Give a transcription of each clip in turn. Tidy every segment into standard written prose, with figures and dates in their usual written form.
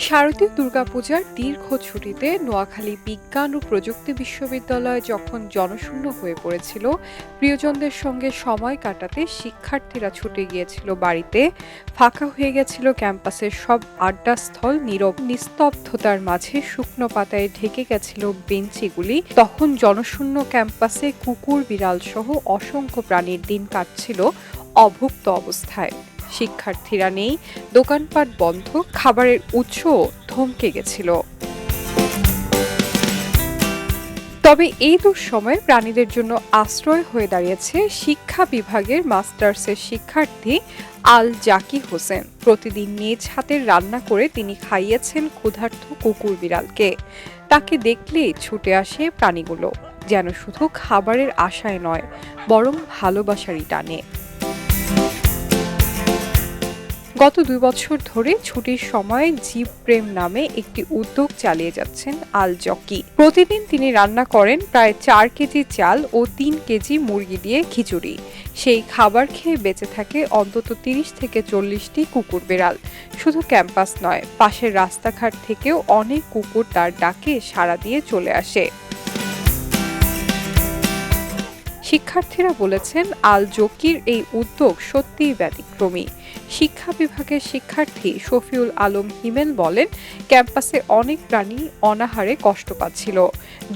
শারদীয় দুর্গাপূজার দীর্ঘ ছুটিতে নোয়াখালী বিজ্ঞান ও প্রযুক্তি বিশ্ববিদ্যালয় যখন জনশূন্য হয়ে পড়েছিল, প্রিয়জনদের সঙ্গে সময় কাটাতে শিক্ষার্থীরা ছুটে গিয়েছিল বাড়িতে। ফাঁকা হয়ে গেছিল ক্যাম্পাসের সব আড্ডাস্থল, নীরব নিস্তব্ধতার মাঝে শুকনো পাতায় ঢেকে গেছিল বেঞ্চিগুলি। তখন জনশূন্য ক্যাম্পাসে কুকুর, বিড়াল সহ অসংখ্য প্রাণীর দিন কাটছিল অভুক্ত অবস্থায়। শিক্ষার্থীরা নেই, দোকানপাট বন্ধ, খাবারের উৎসও থমকে গেছিল। তবে এই দুঃসময়ে প্রাণীদের জন্য আশ্রয় হয়ে দাঁড়িয়েছে শিক্ষা বিভাগের মাস্টার্সের শিক্ষার্থী আল জাকি হোসেন। প্রতিদিন নিজ হাতের রান্না করে তিনি খাইয়েছেন ক্ষুধার্ত কুকুর, বিড়ালকে। তাকে দেখলেই ছুটে আসে প্রাণীগুলো, যেন শুধু খাবারের আশায় নয়, বরং ভালোবাসারই টানে। গত 2 বছর ধরে ছুটির সময় জীব প্রেম নামে একটি উদ্যোগ চালিয়ে যাচ্ছেন আল জকি। প্রতিদিন তিনি রান্না করেন প্রায় 4 কেজি চাল ও 3 কেজি মুরগি দিয়ে খিচুড়ি। সেই খাবার খেয়ে বেঁচে থাকে অন্তত 30 থেকে 40টি কুকুর, বিড়াল। শুধু ক্যাম্পাস নয়, পাশের রাস্তাঘাট থেকেও অনেক কুকুর তার ডাকে সাড়া দিয়ে চলে আসে। শিক্ষার্থীরা বলেছেন, আল জকির এই উদ্যোগ সত্যিই ব্যতিক্রমী। শিক্ষা বিভাগের শিক্ষার্থী শফিউল আলম হিমেল বলেন, ক্যাম্পাসে অনেক প্রাণী অনাহারে কষ্ট পাচ্ছিল।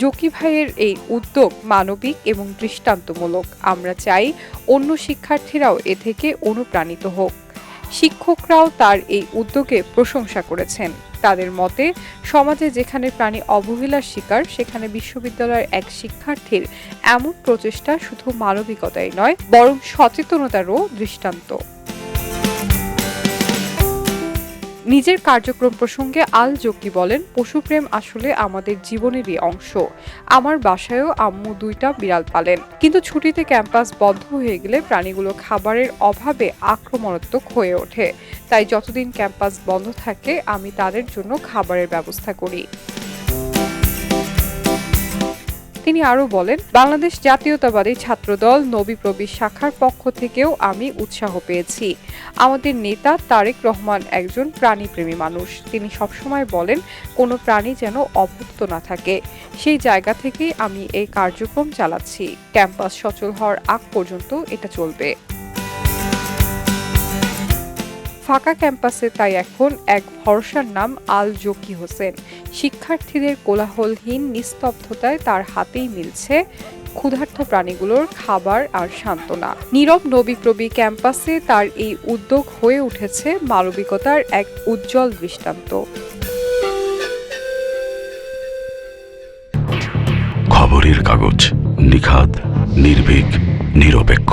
জকি ভাইয়ের এই উদ্যোগ মানবিক এবং দৃষ্টান্তমূলক। আমরা চাই অন্য শিক্ষার্থীরাও এ থেকে অনুপ্রাণিত হোক। শিক্ষকরাও তার এই উদ্যোগে প্রশংসা করেছেন। তাদের মতে, সমাজে যেখানে প্রাণী অবহেলার শিকার, সেখানে বিশ্ববিদ্যালয়ের এক শিক্ষার্থীর এমন প্রচেষ্টা শুধু মানবিকতাই নয়, বরং সচেতনতারও দৃষ্টান্ত। নিজের কার্যক্রম প্রসঙ্গে আল জকি বলেন, পশুপ্রেম আসলে আমাদের জীবনেরই অংশ। আমার বাসায়ও আম্মু 2টা বিড়াল পালেন, কিন্তু ছুটিতে ক্যাম্পাস বন্ধ হয়ে গেলে প্রাণীগুলো খাবারের অভাবে আক্রমণাত্মক হয়ে ওঠে। তাই যতদিন ক্যাম্পাস বন্ধ থাকে, আমি তাদের জন্য খাবারের ব্যবস্থা করি। তিনি আরও বলেন, বাংলাদেশ জাতীয়তাবাদী ছাত্রদল নবী-প্রবীর শাখার পক্ষ থেকেও আমি উৎসাহ পেয়েছি। আমাদের নেতা তারেক রহমান একজন প্রাণীপ্রেমী মানুষ। তিনি সবসময় বলেন, কোনো প্রাণী যেন অভুক্ত না থাকে। সেই জায়গা থেকেই আমি এই কার্যক্রম চালাচ্ছি। ক্যাম্পাস সচল হওয়ার আগ পর্যন্ত এটা চলবে। ফাঁকা ক্যাম্পাসে তাই এখন এক ভরসার নাম আল জকি হোসেন। শিক্ষার্থীদের কোলাহলহীন নিস্তব্ধতায় তার হাতেই মিলছে ক্ষুধার্ত প্রাণীগুলোর খাবার আর সান্ত্বনা। নীরব নবী-প্রবী ক্যাম্পাসে তার এই উদ্যোগ হয়ে উঠেছে মানবিকতার এক উজ্জ্বল দৃষ্টান্ত। খবরের কাগজ, নিখাত, নির্ভীক, নিরপেক্ষ।